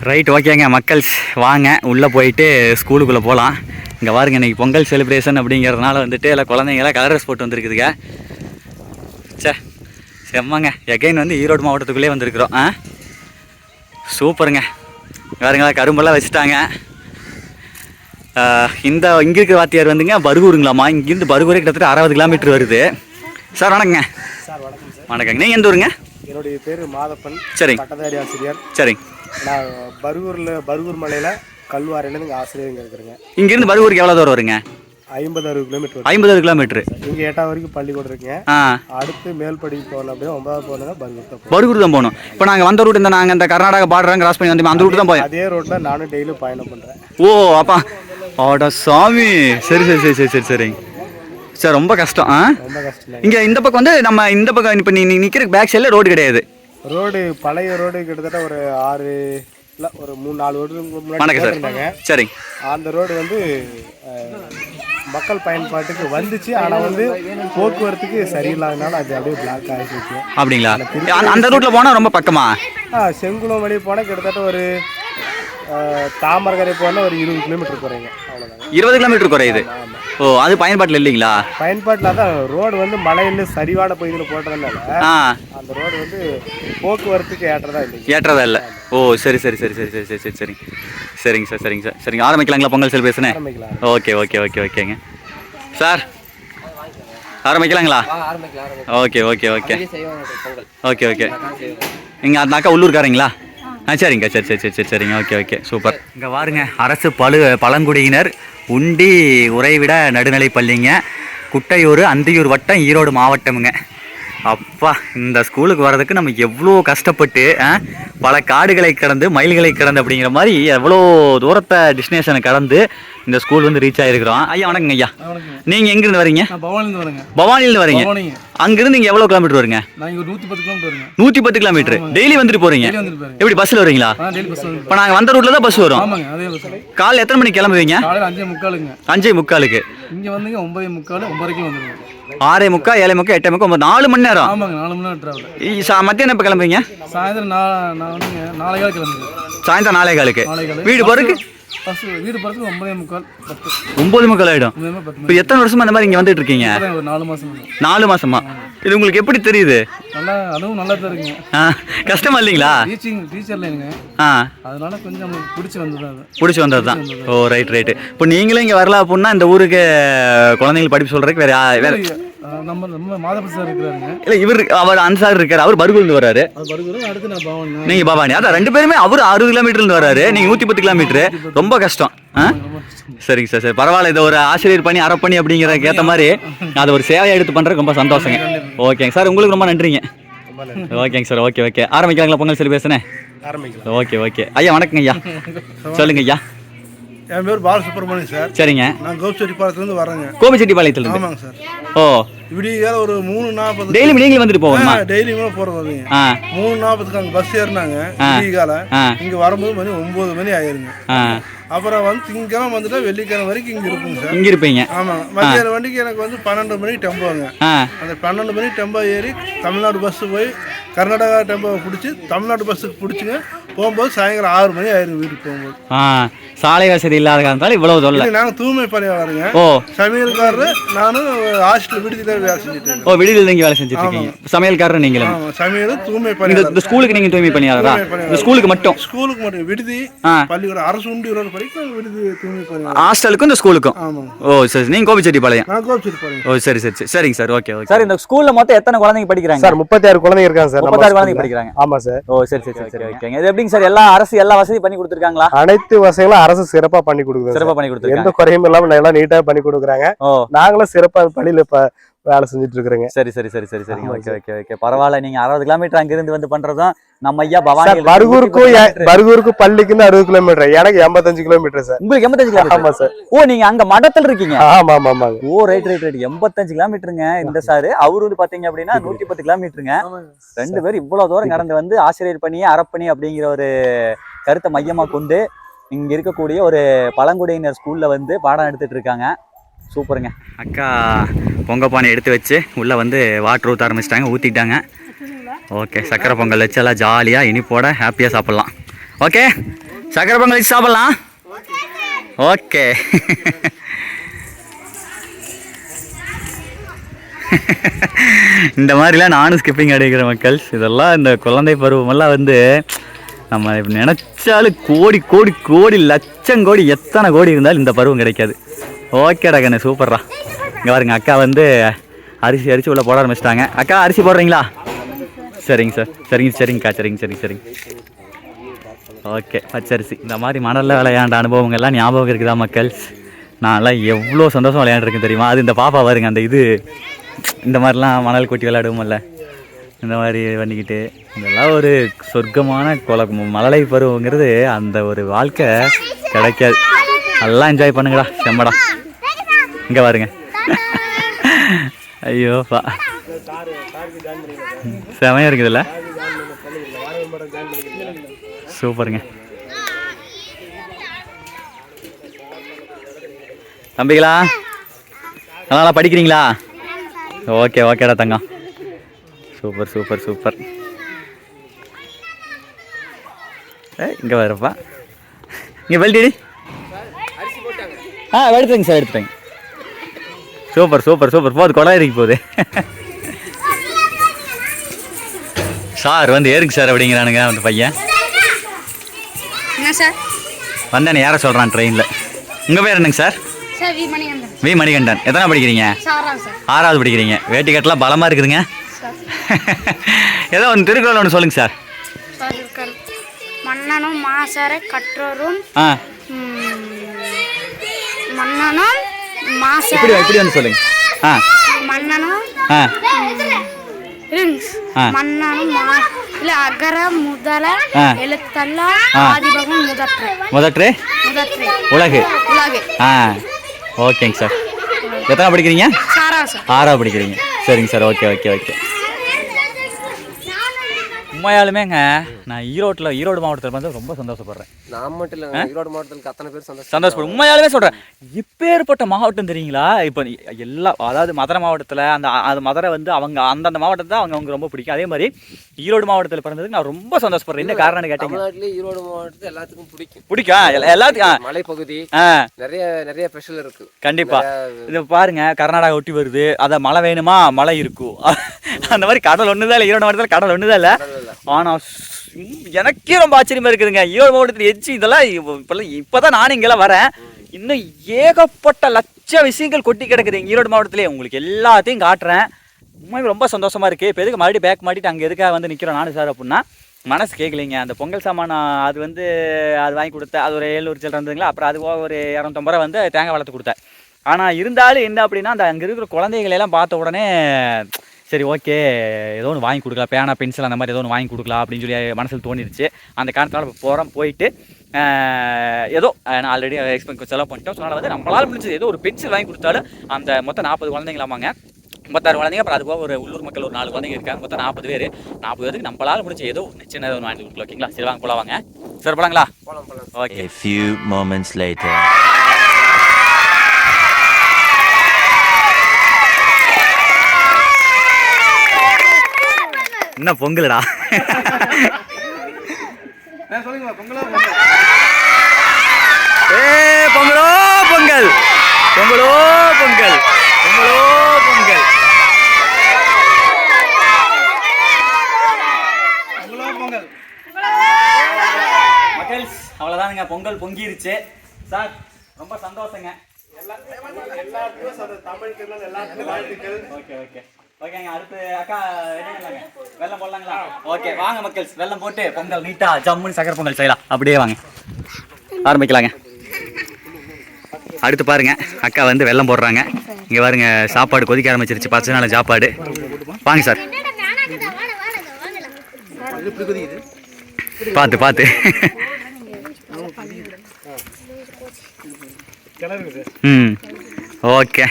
ரைட், ஓகேங்க மக்கள்ஸ், வாங்க உள்ளே போயிட்டு ஸ்கூலுக்குள்ளே போகலாம். இங்கே பாருங்க, இன்றைக்கி பொங்கல் செலிப்ரேஷன் அப்படிங்கிறதுனால வந்துட்டு எல்லாம் குழந்தைங்களாம் கலர் ட்ரெஸ் போட்டு வந்துருக்குதுங்க. சே செம்மங்க. எகைன் வந்து ஈரோடு மாவட்டத்துக்குள்ளே வந்திருக்கிறோம். சூப்பருங்க. வேறுங்களா கரும்பெல்லாம் வச்சுட்டாங்க. இங்கே இருக்கிற வாத்தியார் வந்துங்க பருகூருங்களாம்மா. இங்கேருந்து பருகூரே கிட்டத்தட்ட 60 கிலோமீட்டர் வருது. சார் வணக்கங்க. சார் வணக்கம் சார். வணக்கங்க. நீங்கள் எந்த ஊருங்க? என்னுடைய பேர் மாதப்பன். சரிங்க. பட்டதாரி ஆசிரியர். சரிங்க. நான் பருகூர் மலையில் கல்வாரிலேருந்து இங்கே ஆசிரியர் இருக்கிறேங்க. இங்கேருந்து பருகூருக்கு எவ்வளோ தூரம் வருங்க? 50-60 கிலோமீட்டர். 50 கிலோமீட்டர். இங்கே 8ஆவது வரைக்கும் பள்ளிக்கூடம் இருக்குங்க. அடுத்து மேல் படி போகணும். அப்படியே 9ஆவது போனோம்னா பருகூர் தான் போகணும். இப்போ நாங்கள் வந்த ரூட் நாங்கள் இந்த கர்நாடகா பார்டர் கிராஸ் பண்ணி வந்து அந்த ரூட் தான் போய் அதே ரோட்டில் நானும் டெய்லி பயணம் பண்ணுறேன். ஓ அப்பா, ஆடா சாமி. சரி சரி சரி சரி சரி சரிங்க சார். ரொம்ப கஷ்டம். ரொம்ப கஷ்டம். இங்கே இந்த பக்கம் வந்து நம்ம இந்த பக்கம் இப்போ நீ நிற்கிற பேக் சைடில் ரோடு கிடையாது. ரோடு பழைய ரோடு கிட்டத்தட்ட ஒரு 6 இல்லை ஒரு 3-4 வருடத்துக்கு முன்னாடி இருந்தாங்க. சரிங்க. அந்த ரோடு வந்து மக்கள் பயன்பாட்டுக்கு வந்துச்சு. ஆனால் வந்து போக்குவரத்துக்கு சரியில்லாதனால அது அப்படியே பிளாக் ஆகிடுச்சு. அப்படிங்களா? அந்த ரூட்டில் போனால் ரொம்ப பக்கமா? செங்குளம் வழி போனால் கிட்டத்தட்ட ஒரு தாமரகரை போனால் ஒரு 20 கிலோமீட்டர் குறையுங்க. அவ்வளோதாங்க. 20 கிலோமீட்டர் குறையுது. ஓ, அது பயன்பாட்டில் இல்லைங்களா? பயன்பாட்டில் தான் ரோடு வந்து மலையில் சரிவான பகுதியில் போட்டதுனால அந்த ரோடு வந்து போக்குவரத்துக்கு ஏற்றதா இல்லைங்க. ஏற்றதா இல்லை. ஓ சரி சரி சரி சரி சரி சரி சரி. சரிங்க சார் சரிங்க சார் சரிங்க ஆரம்பிக்கலாங்களா பொங்கல் செலிப்ரேஷனு? ஆரம்பிக்கலாம். ஓகே ஓகே ஓகே ஓகேங்க சார் ஆரம்பிக்கலாங்களா? Okay okay okay okay okay இங்கே அந்த அக்கா உள்ளூர்காரங்களா? சரிங்க சரி சரி சரி சரி சரிங்க ஓகே ஓகே சூப்பர். இங்கே பாருங்க அரசு பழங்குடியினர் உண்டி உறைவிட நடுநிலை பள்ளிங்க, குட்டையூர் அந்தியூர் வட்டம், ஈரோடு மாவட்டமுங்க. அப்பா இந்த ஸ்கூலுக்கு வர்றதுக்கு நம்ம எவ்வளோ கஷ்டப்பட்டு பல காடுகளை கடந்து மயில்களை கடந்து அப்படிங்கிற மாதிரி எவ்வளோ தூரத்தை டெஸ்டினேஷனை கடந்து இந்த ஸ்கூல் வந்து ரீச் ஆகிருக்கிறோம். ஐயா வணக்கங்க ஐயா. நீங்கள் எங்கேருந்து வரீங்க? பவானிலேருந்து வரேங்க. பவானிலேருந்து வரீங்க. அங்கிருந்து இங்கே எவ்வளோ கிலோமீட்டர் வருங்க? நாங்கள் ஒரு 110 கிலோமீட்டர் வருங்க. 110 கிலோமீட்டர் டெய்லி வந்துட்டு போகிறீங்க? எப்படி பஸ்ஸில் வரீங்களா? இப்போ நாங்கள் வந்த ரூட்டில் தான் பஸ் வரும். ஆமாங்க அதே பஸ். காலையில் எத்தனை மணிக்கு கிளம்புவீங்க? காலையில் 5:45ங்க. 5:45. இங்கே வந்துங்க 9:45 9:30 வந்துருங்க. 6:45 7:45 8:45 4 மணி நேரம். ஆமாங்க 4 மணி நேரம் டிராவல். மத்தியானம் எப்போ கிளம்புறீங்க? சாயந்தரம் நான் வந்துங்க 4:15 கிளம்புறேன். சாயந்தரம் 4:15. வீடு போகிறதுக்கு? பஸ் வீடு போகிறதுக்கு 9:45 9:45 ஆகிடும். இப்போ எத்தனை வருஷமா அந்த மாதிரி இங்கே வந்துட்டு இருக்கீங்க? ஒரு 4 மாதம். 4 மாசமா? இது உங்களுக்கு எப்படி தெரியுது? நல்லா அதுவும் நல்லா தான் இருக்குங்க. கஷ்டமா இல்லைங்களா? டீச்சர்ல இருங்க. அதனால கொஞ்சம் நம்மளுக்கு பிடிச்சி வந்தது தான். ஓ ரைட் ரைட்டு. இப்போ நீங்களும் இங்கே வரலாம் அப்படின்னா இந்த ஊருக்கு குழந்தைங்களுக்கு படிப்பு சொல்றதுக்கு வேற நம்ம மாதப்ப சார் இருக்கிறாருங்க. இல்லை அவர் அந்த சார் இருக்காரு, அவர் பர்கூர்லேருந்து வர்றாரு. அடுத்து நான் பவானி. நீங்க பவானி. அதான் 2 பேருமே அவர் 60 கிலோமீட்டர்லேருந்து வர்றாரு, நீங்க 110 கிலோமீட்டர். ரொம்ப கஷ்டம். சரிங்க சார் சரி பரவாயில்ல. இதை ஒரு ஆசிரியர் பணி அறப்பணி அப்படிங்கிறதுக்கு ஏற்ற மாதிரி அதை ஒரு சேவையை எடுத்து பண்ணுறதுக்கு ரொம்ப சந்தோஷங்க. ஓகேங்க சார் உங்களுக்கு ரொம்ப நன்றிங்க. ஓகேங்க சார் ஓகே ஓகே ஆரம்பிக்கலாங்களா பொங்கல் செலிப்ரேஷனே? ஆரம்பிக்கலாம். ஓகே ஓகே ஐயா வணக்கங்க ஐயா. சொல்லுங்க ஐயா. என் பேர் பாலசுப்ரமணியம் சார். சரிங்க. நான் கோபிச்செட்டிப்பாளையத்துலேருந்து வரேங்க. கோபிச்செட்டிப்பாளையத்துலேருந்து? ஆமாங்க சார். ஓ விடிய ஒரு 3:40 டெய்லி நீங்களும் வந்துட்டு போகணுமா? டெய்லியுமே போகிறது. 3:40 அங்கே பஸ் ஏறினாங்க விடிகால. இங்கே வரும்போது மணி 9 மணி ஆயிருங்க. அப்புறம் வந்து திங்கக்கிழமை வந்துட்டா வெள்ளிக்கிழமை வரைக்கும் இங்கே இருப்போங்க சார். இங்கே இருப்பீங்க? ஆமாம். மத்தியான வண்டிக்கு எனக்கு வந்து 12 மணிக்கு டெம்போங்க. அந்த 12 மணிக்கு டெம்போ ஏறி தமிழ்நாடு பஸ்ஸு போய் கர்நாடகா டெம்போவை பிடிச்சி தமிழ்நாடு பஸ்ஸுக்கு பிடிச்சிங்க போகும்போது சாயங்காலம் 6 மணி ஆயிரும் வீட்டுக்கு போகும்போது. சாலை வசதி இல்லாத காரணத்தால் இவ்வளவு தொல்லை. நாங்கள் தூய்மை பணியாளருங்க. ஓ சமையல்காரரு நானும் ஹாஸ்டல் விடுதியில் வேலை செஞ்சுட்டு. ஓ விடுதியில் நீங்கள் வேலை செஞ்சுட்டு இருக்கீங்க. சமையல்காரர் நீங்களும்? சமையல் தூய்மை பணியாளர். இந்த ஸ்கூலுக்கு நீங்கள் தூய்மை பணியாளரா? இந்த ஸ்கூலுக்கு மட்டும்? ஸ்கூலுக்கு மட்டும். விடுதி பள்ளிக்கூடம் அரசு உண்டி வரைக்கும் விடுதி தூய்மை பணியாளர். ஹாஸ்டலுக்கும் இந்த ஸ்கூலுக்கும்? ஆமாம். ஓ சரி. நீங்கள் கோபிச்செட்டிப்பாளையம்? நான் கோபிச்செட்டிப்பாளையம். ஓ சரி சரி சரிங்க சார் ஓகே ஓகே. சார் இந்த ஸ்கூலில் மொத்தம் எத்தனை குழந்தைங்க படிக்கிறாங்க? சார் 36 குழந்தைங்க இருக்காங்க சார். 36 குழந்தைங்க படிக்கிறாங்க. ஆமா சார். ஓ சரி சரி சரி ஓகேங்க. இது எப்படிங்க சார் எல்லா வசதியும் பண்ணி கொடுத்துருக்காங்களா? அனைத்து வசதிகளும் அரசு சிறப்பா பண்ணி கொடுக்குது. சிறப்பா பண்ணி கொடுத்துருக்காங்க. எந்த குறையும் இல்லாம நல்லா நீட்டா பண்ணி கொடுக்குறாங்க. நாங்களும் சிறப்பா பள்ளியில வேலை செஞ்சுட்டு இருக்கிறோங்க. சரி சரி சரி சரி சரிங்க ஓகே ஓகே ஓகே பரவாயில்ல. நீங்க 60 கிலோமீட்டர் அங்கிருந்து வந்து பண்றதும் நம்ம ஐயா பவானி பர்கூருக்கு பள்ளிக்கு 60 கிலோமீட்டர், எனக்கு 85 கிலோமீட்டர் சார். உங்களுக்கு 85 கிலோமீட்டர்? ஆமா சார். ஓ நீங்க அங்க மடத்துல இருக்கீங்க? ஆமா ஆமா ஆமாங்க. ஓ ரைட் ரைட் ரைட் 85 கிலோமீட்டருங்க இந்த சாரு. அவரு வந்து பாத்தீங்க அப்படின்னா 110 கிலோமீட்டருங்க. 2 பேரும் இவ்வளவு தூரம் கடந்து வந்து ஆசிரியர் பணியே அறப்பணி அப்படிங்கிற ஒரு கருத்தை மையமா கொண்டு இங்க இருக்கக்கூடிய ஒரு பழங்குடியினர் ஸ்கூல்ல வந்து பாடம் எடுத்துட்டு இருக்காங்க. சூப்பருங்க. அக்கா பொங்கப்பானை எடுத்து வச்சு உள்ளே வந்து வாட்டர் ஊற்ற ஆரம்பிச்சிட்டாங்க, ஊற்றிட்டாங்க. ஓகே சக்கரை பொங்கல் வச்சு எல்லாம் ஜாலியாக இனிப்போட ஹாப்பியாக சாப்பிட்லாம். ஓகே சக்கரை பொங்கல் வச்சு சாப்பிட்லாம். ஓகே இந்த மாதிரிலாம் நானும் ஸ்கிப்பிங் அடிக்கிற மக்கள். இதெல்லாம் இந்த குழந்தை பருவமெல்லாம் வந்து நம்ம நினச்சாலும் கோடி கோடி கோடி லட்சம் கோடி எத்தனை கோடி இருந்தாலும் இந்த பருவம் கிடைக்காது. ஓகேடா கண்ணு சூப்பர்ரா. இங்கே பாருங்க அக்கா வந்து அரிசி உள்ள போட ஆரம்பிச்சிட்டாங்க. அக்கா அரிசி போடுறீங்களா? சரிங்க சார் சரிங்கக்கா சரிங்க. ஓகே பச்சரிசி. இந்த மாதிரி மணலில் விளையாண்ட அனுபவங்கள்லாம் ஞாபகம் இருக்குதா மக்கள்? நான்லாம் எவ்வளோ சந்தோஷம் விளையாண்டுருக்கேன் தெரியுமா? அது இந்த பாப்பா பாருங்க அந்த இது இந்த மாதிரிலாம் மணல் கொட்டி விளையாடுவோம்ல, இந்த மாதிரி பண்ணிக்கிட்டு இதெல்லாம் ஒரு சொர்க்கமான மழலை பருவங்கிறது. அந்த ஒரு வாழ்க்கை கிடைக்காது. நல்லா என்ஜாய் பண்ணுங்கடா செம்மடா. இங்கே பாருங்க ஐயோப்பா செமையாக இருக்குதுல்ல? சூப்பருங்க. தம்பிகளா நல்லா படிக்கிறீங்களா? ஓகேடா தங்கம். சூப்பர். இங்கே வரப்பா இங்கே வெல்டிடி. எடுத்துங்க சார் எடுத்துட்டேங்க. சூப்பர் போகுது கொடாயிருக்கு போகுது. சார் வந்து ஏறுங்க சார் அப்படிங்கிறானுங்க அந்த பையன். வந்தேன் யாரை சொல்கிறான் ட்ரெயினில். உங்கள் பேர் என்னங்க sir? Sir V Manikandan. V Manikandan. எத்தனை படிக்கிறீங்க? சாராம் சார். 6வது படிக்கிறீங்க. வேட்டி கட்டலாம் பலமாக இருக்குதுங்க. ஏதோ ஒன்று திருக்குறள் ஒன்று சொல்லுங்கள் சார். சார் இருக்கார். மன்னனும் மாசரை கற்றோரும் மன்னனும் இப்படி இப்படி வந்து சொல்லுங்க. மன்னனும் மன்னனும் இல்ல அகர முதல எழுத்தெல்லாம் ஆதிபகம் முதற்றே உலகு. ஓகேங்க சார். எத்தனை படிக்கிறீங்க? 6வது படிக்கிறீங்க. சரிங்க சார். Okay okay okay. உண்மையாலுமேங்க நான் ஈரோடு மாவட்டத்தில் வந்து ரொம்ப சந்தோஷப்படுறேன். நான் மட்டும் இல்லை, ஈரோடு மாவட்டத்தில் அத்தனை பேர் சந்தோஷப்படுறேன். உண்மையாலுமே சொல்கிறேன். இப்பேற்பட்ட மாவட்டம் தெரியுங்களா? இப்போ எல்லா அதாவது மதுரை மாவட்டத்தில் அது மதுரை வந்து அவங்க அந்தந்த மாவட்டத்தை தான் அவங்க ரொம்ப பிடிக்கும். அதே மாதிரி ஈரோடு மாவட்டத்தில் பிறந்ததுக்கு நான் ரொம்ப சந்தோஷப்படுறேன். என்ன காரணம்னு கேட்டீங்க? தமிழ்நாட்டிலே ஈரோடு மாவட்டத்தில் எல்லாத்துக்கும் பிடிக்கும் எல்லாத்துக்கும். மலைப்பகுதி நிறைய நிறைய ஸ்பெஷல் இருக்கு. கண்டிப்பா. இது பாருங்க, கர்நாடகா ஒட்டி வருது. அதை மழை வேணுமா, மழை இருக்கும். அந்த மாதிரி கடல் ஒண்ணுதான் இல்லை. ஈரோடு மாவட்டத்தில் கடல் ஒண்ணுதான் இல்லை. ஆனா எனக்கே ரொம்ப ஆச்சரியமா இருக்குதுங்க. ஈரோடு மாவட்டத்தில் எச்சு இதெல்லாம் இப்பதான் நானும் இங்கெல்லாம் வரேன். இன்னும் ஏகப்பட்ட லட்ச விஷயங்கள் கொட்டி கிடக்குது ஈரோடு மாவட்டத்திலே. உங்களுக்கு எல்லாத்தையும் காட்டுறேன். உண்மையாக ரொம்ப சந்தோஷமா இருக்கு. இப்போ எதுக்கு மறுபடியும் பேக் மாட்டிட்டு அங்கே எதுக்காக வந்து நிற்கிறோம் நானும் சார் அப்படின்னா, மனசு கேட்கலைங்க. அந்த பொங்கல் சாமான் அது வந்து அது வாங்கி கொடுத்தேன். அது ஒரு 700 சில்லறை இருந்ததுங்களா. அப்புறம் அது ஒரு 250 ரூபா வந்து தேங்காய் வளர்த்து கொடுத்தேன். ஆனால் இருந்தாலும் என்ன அப்படின்னா, அந்த அங்கே இருக்கிற குழந்தைகளெல்லாம் பார்த்த உடனே சரி ஓகே ஏதோ ஒன்று வாங்கி கொடுக்கலாம், பேனா பென்சில் அந்த மாதிரி ஏதோ ஒன்று வாங்கி கொடுக்கலாம் அப்படின்னு சொல்லி மனசில் தோணிடுச்சு. அந்த காரணத்தினால இப்போ போயிட்டு ஏதோ நான் ஆல்ரெடி எக்ஸ்பென்ஸ் செலவு பண்ணிட்டோம். ஸோ அதனால் வந்து நம்மளால் முடிஞ்சது ஏதோ ஒரு பென்சில் வாங்கி கொடுத்தாலும் அந்த மொத்தம் 40 குழந்தைங்களாமாங்க. 36 குழந்தைங்க. அப்புறம் அது போக ஒரு உள்ளூர் மக்கள் ஒரு 4 குழந்தைங்க இருக்காங்க. மொத்தம் 40 பேர். 40 பேருக்கு நம்மளால் முடிஞ்ச ஏதோ சின்னதாக ஒன்று வாங்கி கொடுக்கலாம். ஓகேங்களா? சரி வாங்க போலாம். வாங்க சார் போலாங்களா? Okay. A few moments later. என்ன பொங்கலடா? பொங்கலோ பொங்கல், பொங்கலோ பொங்கல், பொங்கலோ பொங்கல். மக்கள்ஸ் அவ்வளோதானுங்க, பொங்கல் பொங்கிருச்சு. சார் ரொம்ப சந்தோஷங்க. ஓகே ஓகே ஓகேங்க. அடுத்து அக்கா என்னங்க வெள்ளம் போடலாங்களா? ஓகே வாங்க மக்கள்ஸ், வெள்ளம் போட்டு பொங்கல் நீட்டா ஜம்முன்னு சக்கரை பொங்கல் செய்யலாம். அப்படியே வாங்க ஆரம்பிக்கலாங்க. அடுத்து பாருங்க, அக்கா வந்து வெள்ளம் போடுறாங்க. இங்கே பாருங்க, சாப்பாடு கொதிக்க ஆரம்பிச்சிருச்சு. 10 நாள் சாப்பாடு. வாங்க சார். பார்த்து பார்த்து. ஓகே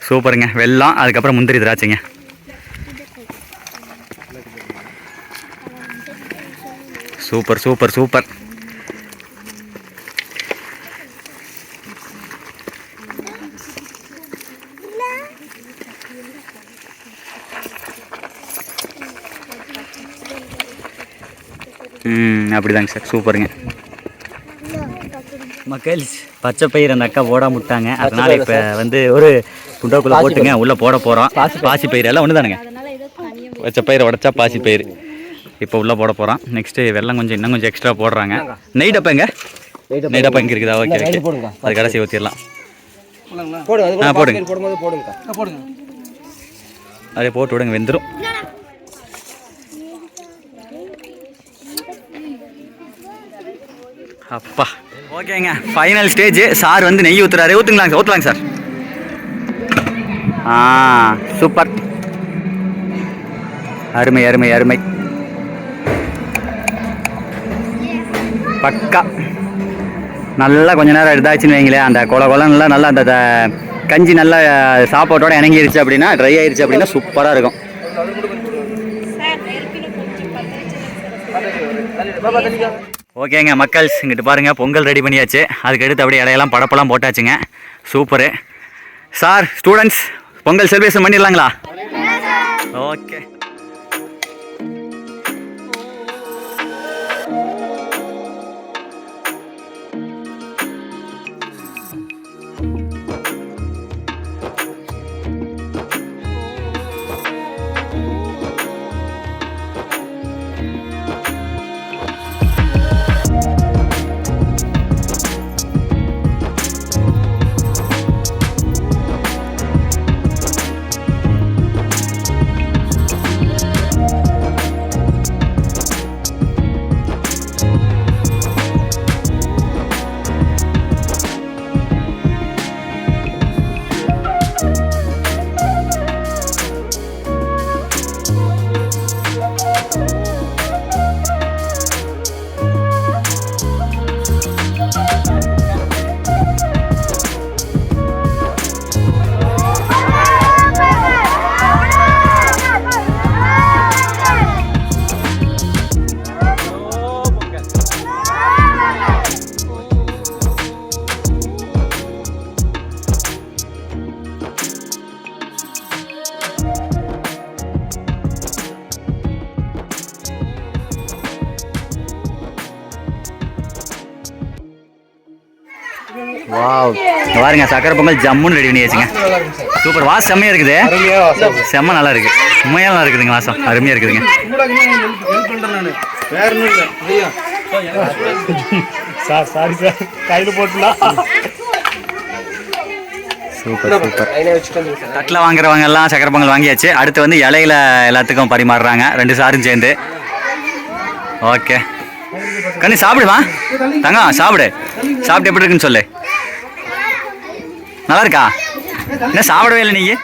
சூப்பருங்க. வெல்லம், அதுக்கப்புறம் முந்திரி திராட்சைங்க. Super super super. அப்படிதாங்க சார். சூப்பருங்க. மக்கள்ஸ் பச்சை பயிர் அந்த அக்கா போடாம விட்டாங்க. அதனால இப்போ வந்து ஒரு குண்டாக்குள்ளே போட்டுங்க உள்ளே போட போகிறோம். பாசி பயிர் எல்லாம் ஒன்று தானுங்க. பச்சை பயிரை உடச்சா பாசி பயிர் இப்போ உள்ளே போட போகிறோம். நெக்ஸ்ட்டு வெள்ளம் கொஞ்சம் இன்னும் கொஞ்சம் எக்ஸ்ட்ரா போடுறாங்க. நைட்டப்பா எங்க நைட்டப்பா இங்கே இருக்குதா? Okay okay. அது கடைசி ஊற்றிடலாம். போடுங்க போடுங்க. அதே போட்டு விடுங்க, வெந்துடும். அப்பா ஓகேங்க. Final stage. சார் வந்து நெய் ஊற்றுறாரு. ஊற்றுலாங்க சார். சூப்பர். அருமை அருமை அருமை. பக்கா. நல்லா கொஞ்ச நேரம் இதாச்சுன்னு வைங்களேன், அந்த கொலை நல்லா அந்த கஞ்சி நல்லா சாப்பாட்டோட இணங்கிருச்சு அப்படின்னா, ட்ரை ஆயிடுச்சு அப்படின்னா சூப்பராக இருக்கும். ஓகேங்க மக்கள்ஸ், இங்கிட்டு பாருங்கள் பொங்கல் ரெடி பண்ணியாச்சு. அதுக்கடுத்து அப்படியே இலையெல்லாம் படப்பெல்லாம் போட்டாச்சுங்க. Super. Sir students Pongal celebration பண்ணிடலாங்களா? ஓகே. வாவ், இங்க பாருங்க சக்கரை பொங்கல் ஜம்முன்னு ரெடி பண்ணி வச்சுங்க. சூப்பர், வாசம் செம்மையா இருக்குது. செம்ம நல்லா இருக்கு, உண்மையா நல்லா இருக்குதுங்க, வாசம் அருமையா இருக்குதுங்க. வேற ஒன்றும் இல்லை ஐயா. சார் சாரி சார், கையில் போட்டுலாம். Super super. தட்டில் வாங்குறவங்க எல்லாம் சக்கரை பொங்கல் வாங்கியாச்சு. அடுத்து வந்து இலையில எல்லாத்துக்கும் பரிமாறுறாங்க 2 சாரும் சேர்ந்து. ஓகே கண்ணு சாப்பிடுமா தங்கம், சாப்பிடு. சாப்பிட்டு எப்படி இருக்குன்னு சொல்லு. நல்லா இருக்கா? என்ன சாப்பிடவே இல்லை நீங்க?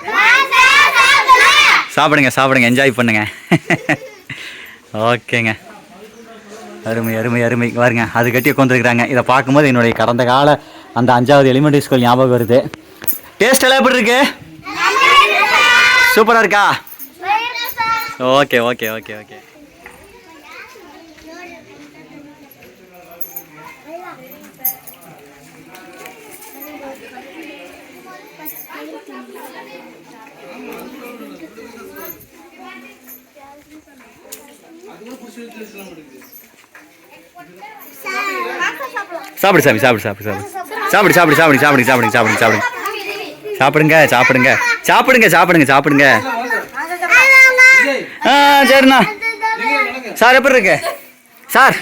சாப்பிடுங்க சாப்பிடுங்க, என்ஜாய் பண்ணுங்க. ஓகேங்க, அருமை அருமை அருமை. பாருங்க அது கட்டி உட்காந்துருக்குறாங்க. இதை பார்க்கும்போது என்னுடைய கடந்த கால அந்த 5வது எலிமெண்ட்ரி ஸ்கூல் ஞாபகம் வருது. டேஸ்ட் எல்லாம் எப்படி இருக்கு? சூப்பராக இருக்கா? Okay okay okay okay. சாப்பிடு சாமி, சாப்பிடு சாப்பிடு சாப்பிடு சாப்பிடு சாப்பிடு சாப்பிடு சாப்பிடுங்க சாப்பிடுங்க சாப்பிடுங்க சாப்பிடுங்க சாப்பிடுங்க சாப்பிடுங்க சாப்பிடுங்க சாப்பிடுங்க. சரிண்ணா. சார் எப்படி இருக்கு சார்?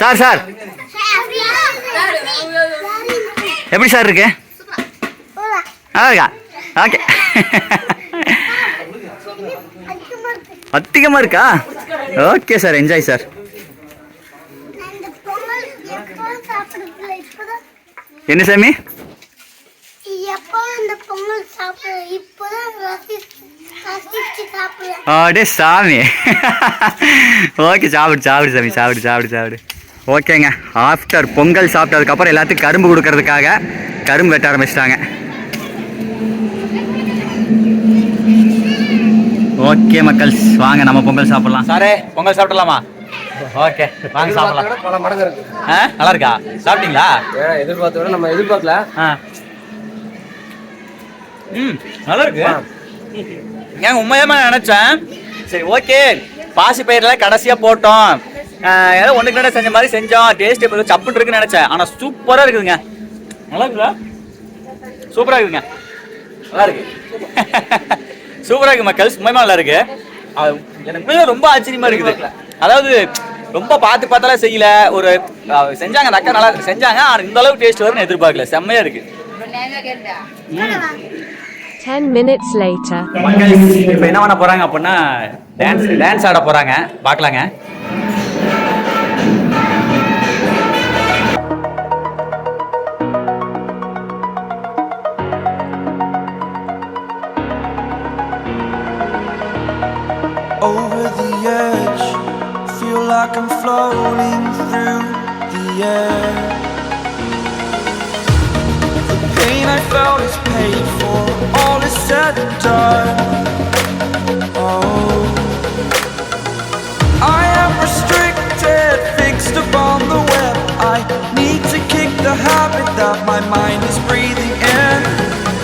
சார் சார் எப்படி சார் இருக்கு? நல்லா இருக்கா? ஓகே. அதிகமாக இருக்கா? Okay sir, enjoy sir. என்ன சாமி? அடே சாமி. ஓகே சாப்பிடு சாப்பிடு சாமி, சாப்பிடு சாப்பிடு சாப்பிடு. ஓகேங்க, ஆஃப்டர் பொங்கல் சாப்பிட்டதுக்கப்புறம் எல்லாத்துக்கும் கரும்பு கொடுக்கறதுக்காக கரும்பு வெட்ட ஆரம்பிச்சிட்டாங்க. ஓகே மக்கள், வாங்க நம்ம பொங்கல் சாப்பிடலாம். சாரே பொங்கல் சாப்பிடலாமா? ஓகே வாங்க சாப்பிடலாம். பல மடங்கு இருக்கு. நல்லா இருக்கா? சாப்பிட்டீங்களா? எதிர்பார்த்த விட நம்ம எதிர்பார்க்கல. நல்லா இருக்கு. ஏங்க உண்மையாம நினைச்சேன். சரி ஓகே, பாசி பயிரெல்லாம் கடைசியா போட்டோம், ஏதோ ஒண்ணுக்கு ரெண்டு செஞ்ச மாதிரி செஞ்சோம், டேஸ்ட் எப்படி சப்புன்னு இருக்குன்னு நினைச்சேன். ஆனா சூப்பரா இருக்குதுங்க. நல்லா இருக்குதா? சூப்பரா இருக்குதுங்க, நல்லா இருக்கு. சூப்பரா இருக்கு மக்கள், உண்மையா நல்லா இருக்கு. எனக்கு ரொம்ப ஆச்சரியமா இருக்குது. அதாவது ரொம்ப பார்த்தாலாம் செய்யல, ஒரு செஞ்சாங்க, அந்த அக்கா நல்லா செஞ்சாங்க. ஆனால் இந்த அளவுக்கு டேஸ்ட் வரும்னு எதிர்பார்க்கல. செம்மையா இருக்கு. 10 minutes later. மக்கள் இப்போ என்ன பண்ண போறாங்க அப்படின்னா டான்ஸ் ஆட போறாங்க, பார்க்கலாங்க. Over the edge, feel like I'm floating through the air. The pain I felt is paid for, all is said and done. Oh, I am restricted, fixed upon the web. I need to kick the habit that my mind is breathing in.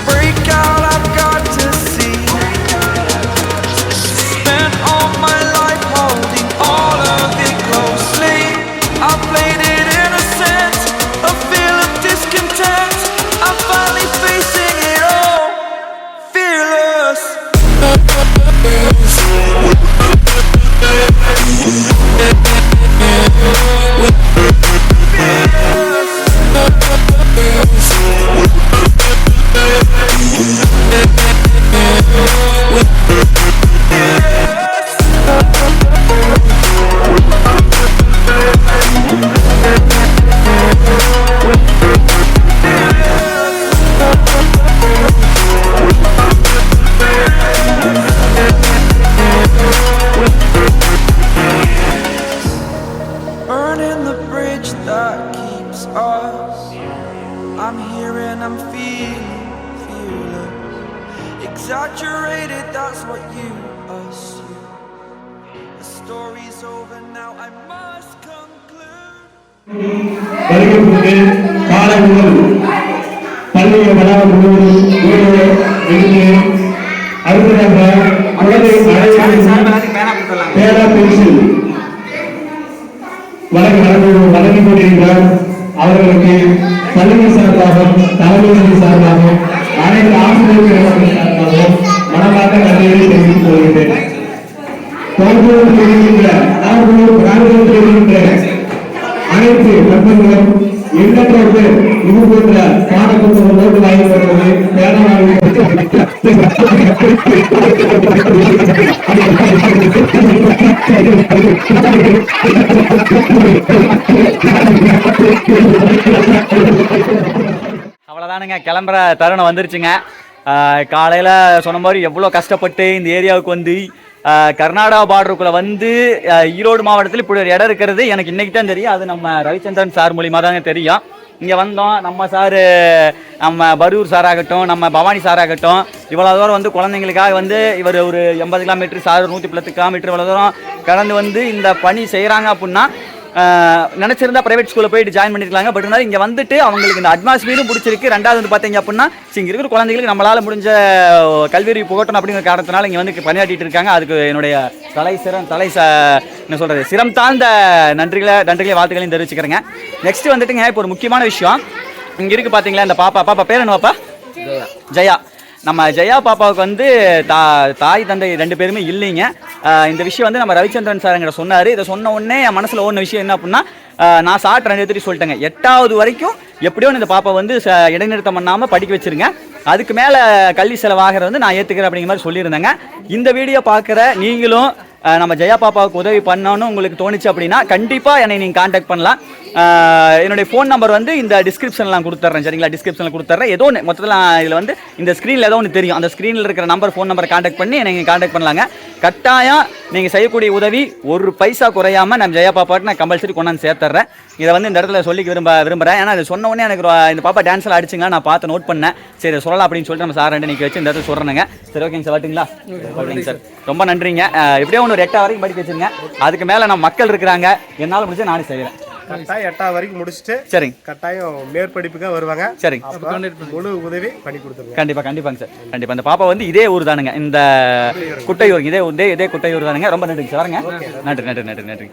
Break out, I've got to see. Spent all my life holding all of it closely. I played it innocent, a feel of discontent. I'm finally facing it all, fearless. Burning the bridge that keeps us. I'm here and I'm feeling fearless. Exaggerated, that's what you assume. The story's over now, I must conclude. காலை முதல் பள்ளியை வளாகம் முழுவதும் அடுத்ததாக குழந்தை பேரா pencil வழங்கி கொண்டிருக்கிறார். அவர்களுக்கு பள்ளியின் சார்பாகவும் தலைமையின் சார்பாகவும் அனைத்து ஆசிரியர்கள் சார்பாகவும் மனமார்ந்த நன்றியை தெரிவித்துக் கொள்கிறேன். கோயம்புத்தூரில் இருக்கின்ற நாகூர் பிராந்தியத்தில் இருக்கின்ற அனைத்து நண்பர்களும் எண்ணற்ற பேர் இது போன்ற பாடப்புத்தகம் நோட்டு வாங்கி வருவது அவ்வளோதானுங்க, கிளம்புற தருணம் வந்துருச்சுங்க. காலையில் சொன்ன மாதிரி எவ்வளோ கஷ்டப்பட்டு இந்த ஏரியாவுக்கு வந்து கர்நாடகா பார்டருக்குள்ளே வந்து ஈரோடு மாவட்டத்தில் இப்படி ஒரு இடம் இருக்கிறது எனக்கு இன்றைக்கி தான் தெரியும். அது நம்ம ரவிச்சந்திரன் சார் மூலியமாக தாங்க தெரியும். இங்கே வந்தோம், நம்ம சார், நம்ம பரூர் சார் ஆகட்டும், நம்ம பவானி சார் ஆகட்டும், இவ்வளோ தூரம் வந்து குழந்தைங்களுக்காக வந்து இவர் ஒரு 80 கிலோமீட்டர், சார் 110 கிலோமீட்டர் இவ்வளோ தூரம் கடந்து வந்து இந்த பணி செய்கிறாங்க அப்படின்னா நினச்சிருந்தா ப்ரைவேட் ஸ்கூலில் போயிட்டு ஜாயின் பண்ணிருக்கலாங்க. பட் இருந்தாலும் இங்கே வந்துட்டு அவங்களுக்கு இந்த அட்மாஸ்பியரும் பிடிச்சிருக்கு. ரெண்டாவது வந்து பார்த்தீங்க அப்படின்னா இங்கே இருக்கிற குழந்தைங்களுக்கு நம்மளால் முடிஞ்ச கல்வி புகட்டணும் அப்படிங்கிற காரணத்தினால இங்கே வந்து பணியாற்றிட்டு இருக்காங்க. அதுக்கு என்னுடைய என்ன சொல்கிறது, சிரம் தாழ்ந்த நன்றிகளை வாழ்த்துக்களையும் தெரிவிச்சுக்கிறேங்க. நெக்ஸ்ட் வந்துட்டுங்க, இப்போ ஒரு முக்கியமான விஷயம் இங்கே இருக்குது பார்த்தீங்களா, இந்த பாப்பா பேர் என்ன பாப்பா? ஜெயா. நம்ம ஜெயா பாப்பாவுக்கு வந்து தாய் தந்தை 2 பேருமே இல்லைங்க. இந்த விஷயம் வந்து நம்ம ரவிச்சந்திரன் சாருங்கிற சொன்னார். இதை சொன்ன உடனே என் மனசில் ஓடின விஷயம் என்ன அப்படின்னா, நான் சாப்பிட்டு 2 பேர்த்தி சொல்லிட்டேங்க, 8வது வரைக்கும் எப்படியோ இந்த பாப்பா வந்து இடைநிறுத்தம் பண்ணாமல் படிக்க வச்சிருங்க, அதுக்கு மேலே கல்வி செலவாகிறது வந்து நான் ஏற்றுக்கிறேன் அப்படிங்கிற மாதிரி சொல்லியிருந்தேங்க. இந்த வீடியோ பார்க்குற நீங்களும் நம்ம ஜெயா பாப்பாவுக்கு உதவி பண்ணணும்னு உங்களுக்கு தோணுச்சு அப்படின்னா கண்டிப்பாக என்னை நீங்கள் காண்டாக்ட் பண்ணலாம். என்னுடைய ஃபோன் நம்பர் வந்து இந்த டிஸ்கிரிப்ஷன்லாம் கொடுத்துட்றேன், சரிங்களா? டிஸ்கிரிப்ஷனில் கொடுத்துட்றேன். ஏதோ ஒன்று மொத்தத்தில் இதில் வந்து இந்த ஸ்க்ரீனில் ஏதோ ஒன்று தெரியும், அந்த ஸ்க்ரீனில் இருக்கிற நம்பர், ஃபோன் நம்பரை காண்டாக்ட் பண்ணி நீங்கள் காண்டாக்ட் பண்ணலாங்க. கட்டாயம் நீங்கள் செய்யக்கூடிய உதவி ஒரு பைசா குறையாமல் நம்ம ஜெயா பாப்பாட்டு நான் கம்பல்சரி கொண்டாந்து சேர்த்துறேன். இதை வந்து இந்த இடத்துல சொல்லிக்க விரும்புகிறேன். ஏன்னா அது சொன்ன உடனே எனக்கு இந்த பாப்பா டான்ஸில் அடிச்சுங்க, நான் பார்த்து நோட் பண்ணேன். சரி சொல்லலாம் அப்படின்னு சொல்லிட்டு நம்ம சார் 2 நிற்க வச்சு இந்த இடத்துல சொல்கிறேங்க. சரி, ஓகேங்க சார், வரட்டுங்களா? ஓகேங்க சார், ரொம்ப நன்றிங்க. எப்படியோ ஒரு 8 வரைக்கும் படிக்க வச்சுருங்க. அதுக்கு மேலே நம்ம மக்கள் இருக்கிறாங்க, என்னால் முடிஞ்சு நானே செய்கிறேன். கட்டாயம் 8வது வரைக்கும் முடிச்சுட்டு சரிங்க, கட்டாயம் மேற்படிப்புக்காக வருவாங்க. சரிங்க, முழு உதவி பண்ணி கொடுத்துருங்க. கண்டிப்பாங்க சார், கண்டிப்பாக. அந்த பாப்பா வந்து இதே ஊர் தானுங்க, இந்த குட்டையூர், இதே குட்டையூர் தானுங்க. ரொம்ப நன்றிங்க சார், வரங்க. நன்றி.